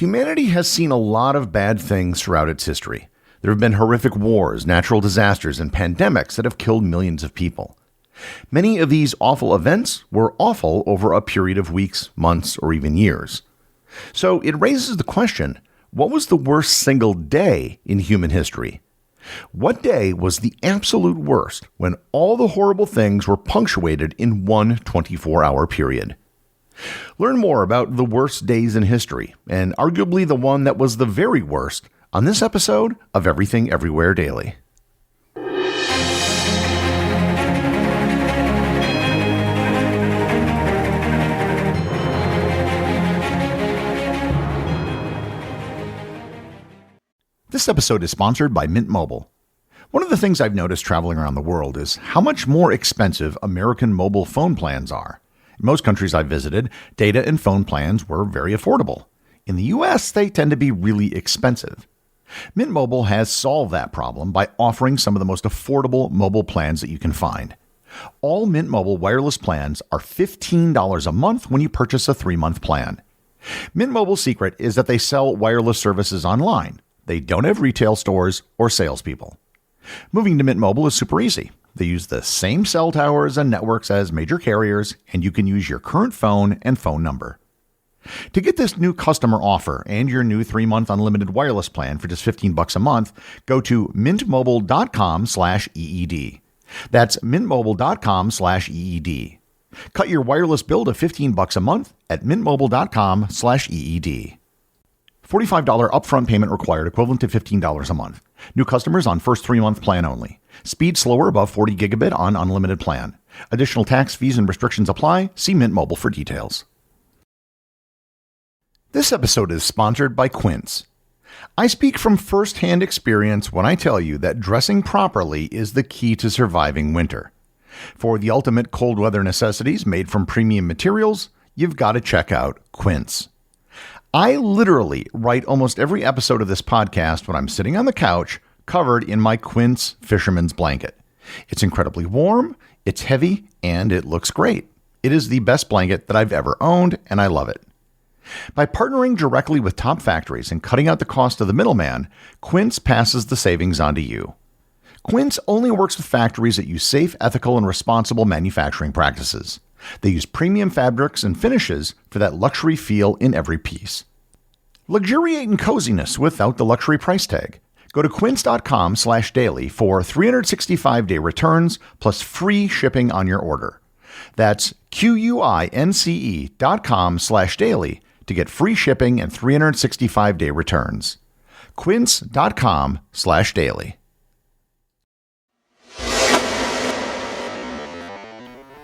Humanity has seen a lot of bad things throughout its history. There have been horrific wars, natural disasters, and pandemics that have killed millions of people. Many of these awful events were awful over a period of weeks, months, or even years. So it raises the question, what was the worst single day in human history? What day was the absolute worst when all the horrible things were punctuated in one 24-hour period? Learn more about the worst days in history, and arguably the one that was the very worst, on this episode of Everything Everywhere Daily. This episode is sponsored by Mint Mobile. One of the things I've noticed traveling around the world is how much more expensive American mobile phone plans are. In most countries I've visited, data and phone plans were very affordable. In the US, they tend to be really expensive. Mint Mobile has solved that problem by offering some of the most affordable mobile plans that you can find. All Mint Mobile wireless plans are $15 a month when you purchase a 3-month plan. Mint Mobile's secret is that they sell wireless services online. They don't have retail stores or salespeople. Moving to Mint Mobile is super easy. They use the same cell towers and networks as major carriers, and you can use your current phone and phone number. To get this new customer offer and your new 3-month unlimited wireless plan for just $15 a month, go to mintmobile.com/EED. That's mintmobile.com/EED. Cut your wireless bill to $15 a month at mintmobile.com/EED. $45 upfront payment required, equivalent to $15 a month. New customers on first 3-month plan only. Speed slower above 40 gigabit on unlimited plan. Additional tax, fees, and restrictions apply. See Mint Mobile for details. This episode is sponsored by Quince. I speak from first-hand experience when I tell you that dressing properly is the key to surviving winter. For the ultimate cold weather necessities made from premium materials, you've got to check out Quince. I literally write almost every episode of this podcast when I'm sitting on the couch, covered in my Quince fisherman's blanket. It's incredibly warm, it's heavy, and it looks great. It is the best blanket that I've ever owned, and I love it. By partnering directly with top factories and cutting out the cost of the middleman, Quince passes the savings on to you. Quince only works with factories that use safe, ethical, and responsible manufacturing practices. They use premium fabrics and finishes for that luxury feel in every piece. Luxuriate in coziness without the luxury price tag. Go to quince.com/daily for 365-day returns plus free shipping on your order. That's QUINCE.com/daily to get free shipping and 365-day returns. Quince.com/daily.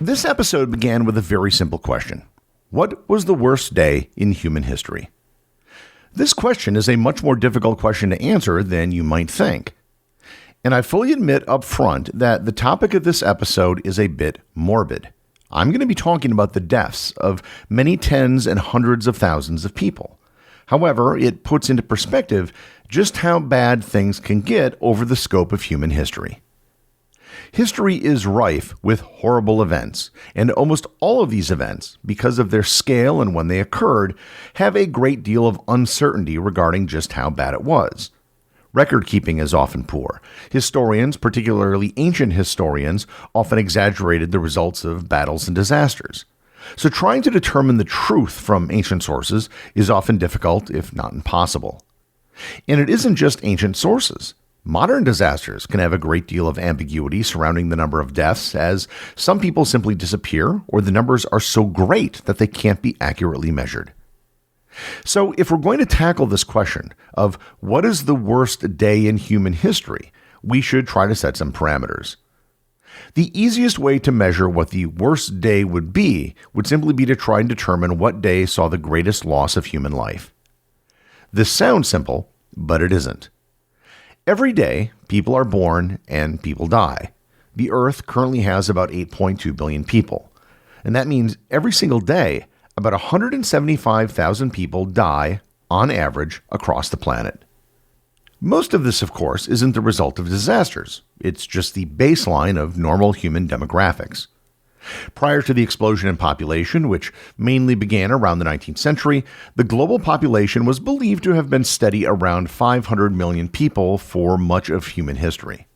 This episode began with a very simple question. What was the worst day in human history? This question is a much more difficult question to answer than you might think. And I fully admit up front that the topic of this episode is a bit morbid. I'm going to be talking about the deaths of many tens and hundreds of thousands of people. However, it puts into perspective just how bad things can get over the scope of human history. History is rife with horrible events, and almost all of these events, because of their scale and when they occurred, have a great deal of uncertainty regarding just how bad it was. Record keeping is often poor. Historians, particularly ancient historians, often exaggerated the results of battles and disasters. So trying to determine the truth from ancient sources is often difficult, if not impossible. And it isn't just ancient sources. Modern disasters can have a great deal of ambiguity surrounding the number of deaths, as some people simply disappear or the numbers are so great that they can't be accurately measured. So if we're going to tackle this question of what is the worst day in human history, we should try to set some parameters. The easiest way to measure what the worst day would simply be to try and determine what day saw the greatest loss of human life. This sounds simple, but it isn't. Every day, people are born and people die. The Earth currently has about 8.2 billion people. And that means every single day, about 175,000 people die, on average, across the planet. Most of this, of course, isn't the result of disasters. It's just the baseline of normal human demographics. Prior to the explosion in population, which mainly began around the 19th century, the global population was believed to have been steady around 500 million people for much of human history.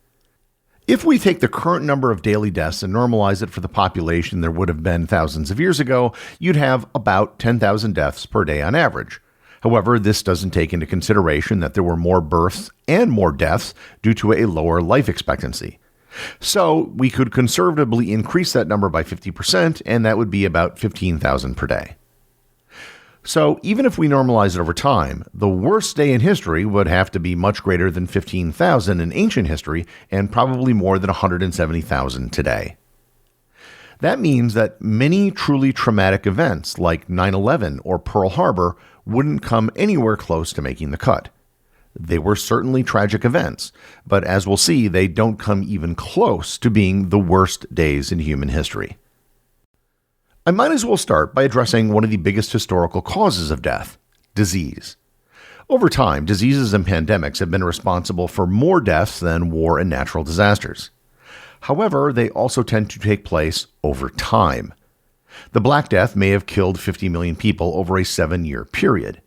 If we take the current number of daily deaths and normalize it for the population there would have been thousands of years ago, you'd have about 10,000 deaths per day on average. However, this doesn't take into consideration that there were more births and more deaths due to a lower life expectancy. So we could conservatively increase that number by 50%, and that would be about 15,000 per day. So even if we normalize it over time, the worst day in history would have to be much greater than 15,000 in ancient history and probably more than 170,000 today. That means that many truly traumatic events like 9/11 or Pearl Harbor wouldn't come anywhere close to making the cut. They were certainly tragic events, but as we'll see, they don't come even close to being the worst days in human history. I might as well start by addressing one of the biggest historical causes of death: disease. Over time, diseases and pandemics have been responsible for more deaths than war and natural disasters. However, they also tend to take place over time. The Black Death may have killed 50 million people over a 7-year period.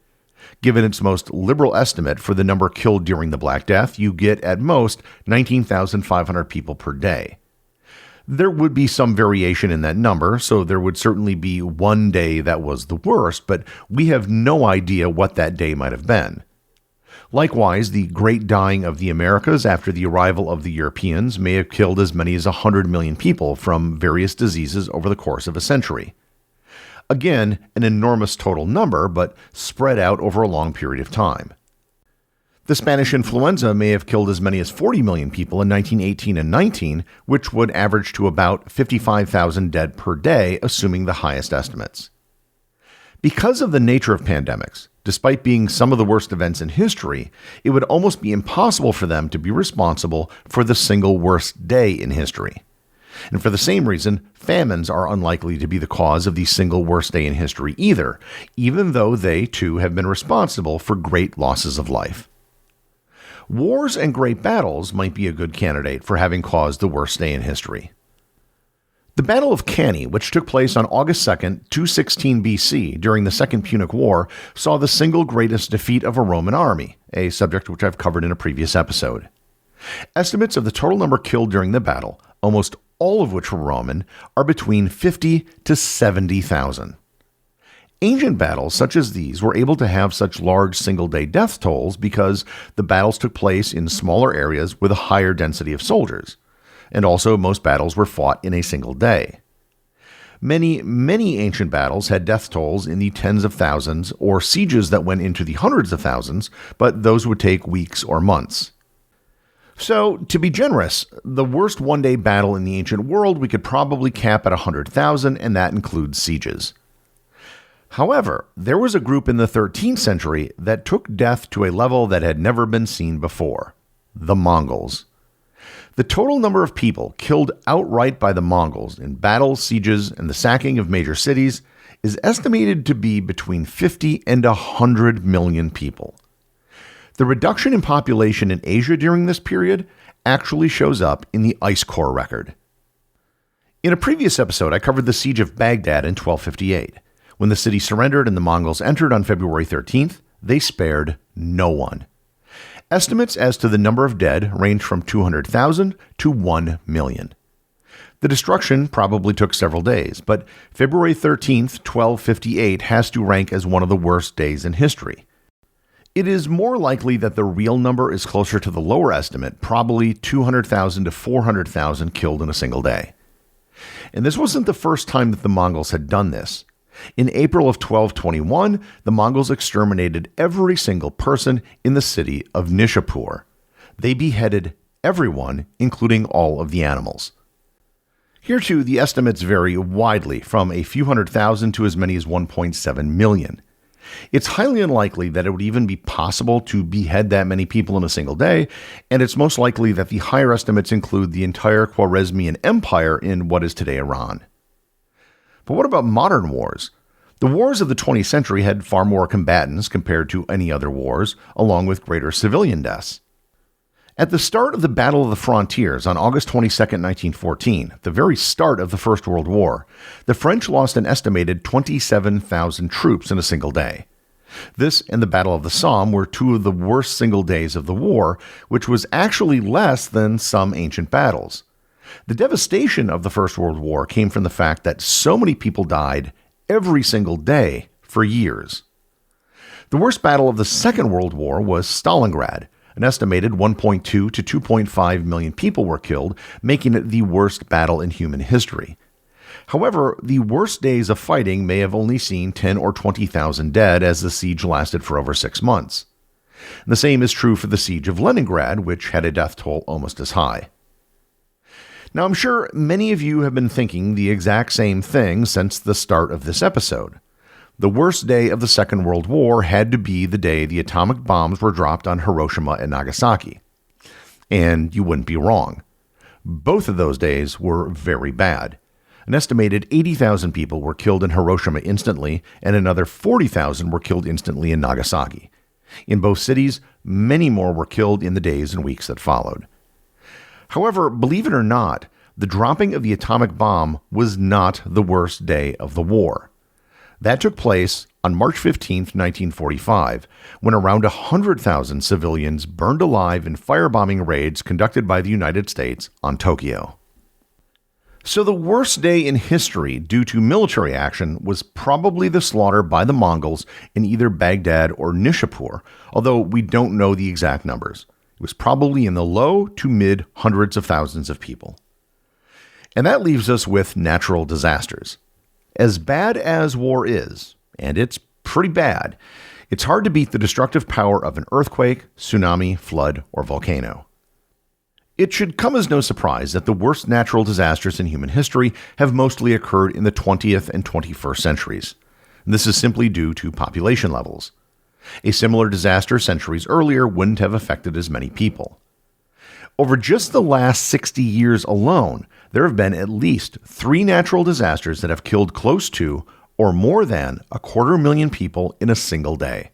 Given its most liberal estimate for the number killed during the Black Death, you get at most 19,500 people per day. There would be some variation in that number, so there would certainly be one day that was the worst, but we have no idea what that day might have been. Likewise, the Great Dying of the Americas after the arrival of the Europeans may have killed as many as 100 million people from various diseases over the course of a century. Again, an enormous total number, but spread out over a long period of time. The Spanish influenza may have killed as many as 40 million people in 1918 and 19, which would average to about 55,000 dead per day, assuming the highest estimates. Because of the nature of pandemics, despite being some of the worst events in history, it would almost be impossible for them to be responsible for the single worst day in history. And for the same reason, famines are unlikely to be the cause of the single worst day in history either, even though they too have been responsible for great losses of life. Wars and great battles might be a good candidate for having caused the worst day in history. The Battle of Cannae, which took place on August 2nd, 216 BC during the Second Punic War, saw the single greatest defeat of a Roman army, a subject which I've covered in a previous episode. Estimates of the total number killed during the battle, almost all of which were Roman, are between 50 to 70,000. Ancient battles such as these were able to have such large single-day death tolls because the battles took place in smaller areas with a higher density of soldiers, and also most battles were fought in a single day. Many ancient battles had death tolls in the tens of thousands or sieges that went into the hundreds of thousands, but those would take weeks or months. So, to be generous, the worst one-day battle in the ancient world we could probably cap at 100,000, and that includes sieges. However, there was a group in the 13th century that took death to a level that had never been seen before: the Mongols. The total number of people killed outright by the Mongols in battles, sieges, and the sacking of major cities is estimated to be between 50 and 100 million people. The reduction in population in Asia during this period actually shows up in the Ice Core record. In a previous episode, I covered the siege of Baghdad in 1258. When the city surrendered and the Mongols entered on February 13th, they spared no one. Estimates as to the number of dead range from 200,000 to 1 million. The destruction probably took several days, but February 13th, 1258 has to rank as one of the worst days in history. It is more likely that the real number is closer to the lower estimate, probably 200,000 to 400,000 killed in a single day. And this wasn't the first time that the Mongols had done this. In April of 1221, the Mongols exterminated every single person in the city of Nishapur. They beheaded everyone, including all of the animals. Here too, the estimates vary widely, from a few 100,000 to as many as 1.7 million. It's highly unlikely that it would even be possible to behead that many people in a single day, and it's most likely that the higher estimates include the entire Khwarezmian Empire in what is today Iran. But what about modern wars? The wars of the 20th century had far more combatants compared to any other wars, along with greater civilian deaths. At the start of the Battle of the Frontiers on August 22, 1914, the very start of the First World War, the French lost an estimated 27,000 troops in a single day. This and the Battle of the Somme were two of the worst single days of the war, which was actually less than some ancient battles. The devastation of the First World War came from the fact that so many people died every single day for years. The worst battle of the Second World War was Stalingrad. An estimated 1.2 to 2.5 million people were killed, making it the worst battle in human history. However, the worst days of fighting may have only seen 10 or 20,000 dead as the siege lasted for over 6 months. The same is true for the siege of Leningrad, which had a death toll almost as high. Now, I'm sure many of you have been thinking the exact same thing since the start of this episode. The worst day of the Second World War had to be the day the atomic bombs were dropped on Hiroshima and Nagasaki. And you wouldn't be wrong. Both of those days were very bad. An estimated 80,000 people were killed in Hiroshima instantly, and another 40,000 were killed instantly in Nagasaki. In both cities, many more were killed in the days and weeks that followed. However, believe it or not, the dropping of the atomic bomb was not the worst day of the war. That took place on March 15, 1945, when around 100,000 civilians burned alive in firebombing raids conducted by the United States on Tokyo. So the worst day in history due to military action was probably the slaughter by the Mongols in either Baghdad or Nishapur, although we don't know the exact numbers. It was probably in the low to mid hundreds of thousands of people. And that leaves us with natural disasters. As bad as war is, and it's pretty bad, it's hard to beat the destructive power of an earthquake, tsunami, flood, or volcano. It should come as no surprise that the worst natural disasters in human history have mostly occurred in the 20th and 21st centuries. This is simply due to population levels. A similar disaster centuries earlier wouldn't have affected as many people. Over just the last 60 years alone, there have been at least 3 natural disasters that have killed close to or more than 250,000 people in a single day.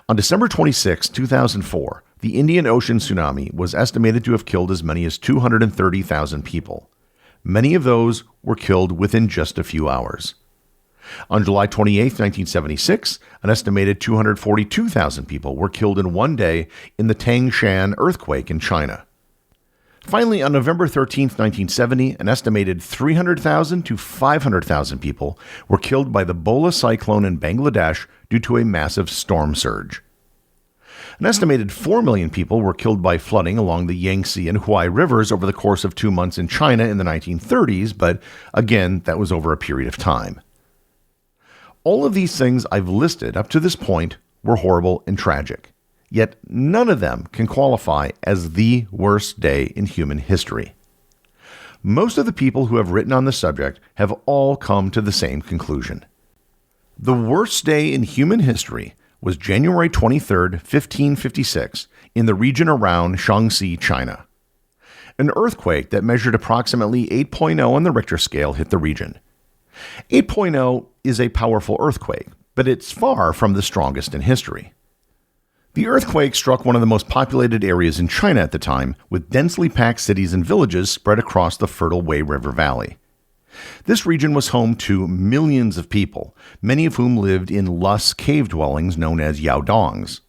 On December 26, 2004, the Indian Ocean tsunami was estimated to have killed as many as 230,000 people. Many of those were killed within just a few hours. On July 28, 1976, an estimated 242,000 people were killed in one day in the Tangshan earthquake in China. Finally, on November 13, 1970, an estimated 300,000 to 500,000 people were killed by the Bola cyclone in Bangladesh due to a massive storm surge. An estimated 4 million people were killed by flooding along the Yangtze and Huai rivers over the course of 2 months in China in the 1930s, but again, that was over a period of time. All of these things I've listed up to this point were horrible and tragic, yet none of them can qualify as the worst day in human history. Most of the people who have written on the subject have all come to the same conclusion. The worst day in human history was January 23, 1556, in the region around Shaanxi, China. An earthquake that measured approximately 8.0 on the Richter scale hit the region. 8.0 is a powerful earthquake, but it's far from the strongest in history. The earthquake struck one of the most populated areas in China at the time, with densely packed cities and villages spread across the fertile Wei River Valley. This region was home to millions of people, many of whom lived in lush cave dwellings known as yaodongs.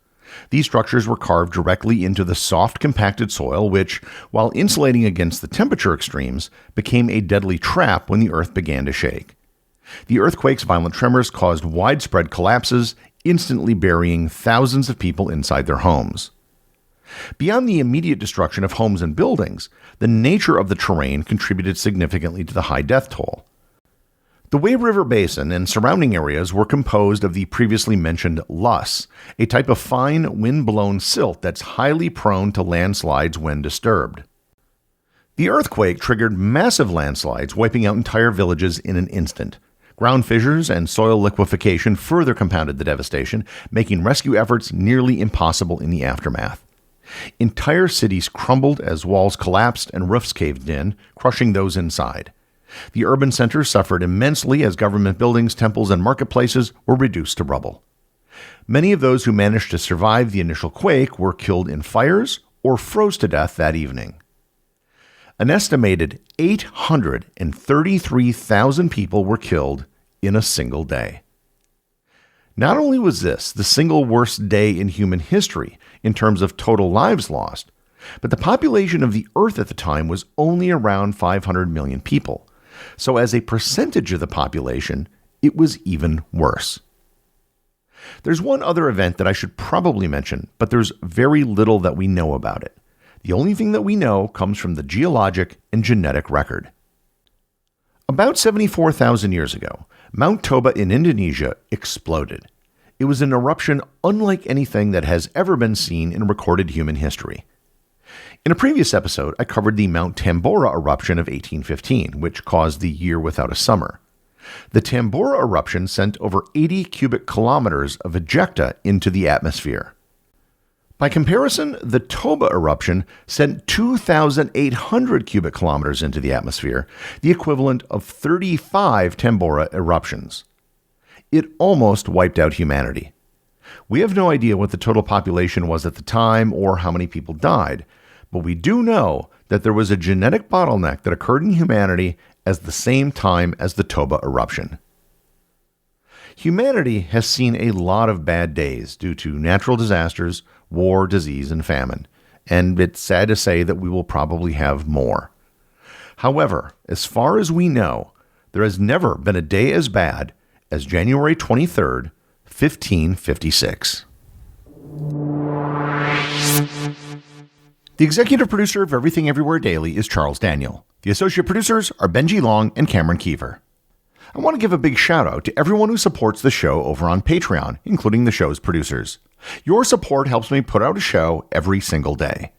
These structures were carved directly into the soft, compacted soil, which, while insulating against the temperature extremes, became a deadly trap when the earth began to shake. The earthquake's violent tremors caused widespread collapses, instantly burying thousands of people inside their homes. Beyond the immediate destruction of homes and buildings, the nature of the terrain contributed significantly to the high death toll. The Wei River Basin and surrounding areas were composed of the previously mentioned loess, a type of fine, wind-blown silt that's highly prone to landslides when disturbed. The earthquake triggered massive landslides, wiping out entire villages in an instant. Ground fissures and soil liquefaction further compounded the devastation, making rescue efforts nearly impossible in the aftermath. Entire cities crumbled as walls collapsed and roofs caved in, crushing those inside. The urban centers suffered immensely as government buildings, temples, and marketplaces were reduced to rubble. Many of those who managed to survive the initial quake were killed in fires or froze to death that evening. An estimated 833,000 people were killed in a single day. Not only was this the single worst day in human history in terms of total lives lost, but the population of the Earth at the time was only around 500 million people. So as a percentage of the population, it was even worse. There's one other event that I should probably mention, but there's very little that we know about it. The only thing that we know comes from the geologic and genetic record. About 74,000 years ago, Mount Toba in Indonesia exploded. It was an eruption unlike anything that has ever been seen in recorded human history. In a previous episode, I covered the Mount Tambora eruption of 1815, which caused the year without a summer. The Tambora eruption sent over 80 cubic kilometers of ejecta into the atmosphere. By comparison, the Toba eruption sent 2,800 cubic kilometers into the atmosphere, the equivalent of 35 Tambora eruptions. It almost wiped out humanity. We have no idea what the total population was at the time or how many people died, but we do know that there was a genetic bottleneck that occurred in humanity at the same time as the Toba eruption. Humanity has seen a lot of bad days due to natural disasters, war, disease, and famine, and it's sad to say that we will probably have more. However, as far as we know, there has never been a day as bad as January 23rd, 1556. The executive producer of Everything Everywhere Daily is Charles Daniel. The associate producers are Benji Long and Cameron Kieffer. I want to give a big shout out to everyone who supports the show over on Patreon, including the show's producers. Your support helps me put out a show every single day.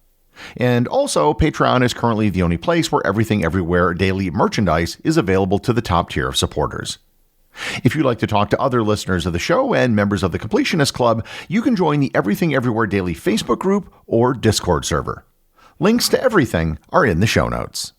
And also, Patreon is currently the only place where Everything Everywhere Daily merchandise is available to the top tier of supporters. If you'd like to talk to other listeners of the show and members of the Completionist Club, you can join the Everything Everywhere Daily Facebook group or Discord server. Links to everything are in the show notes.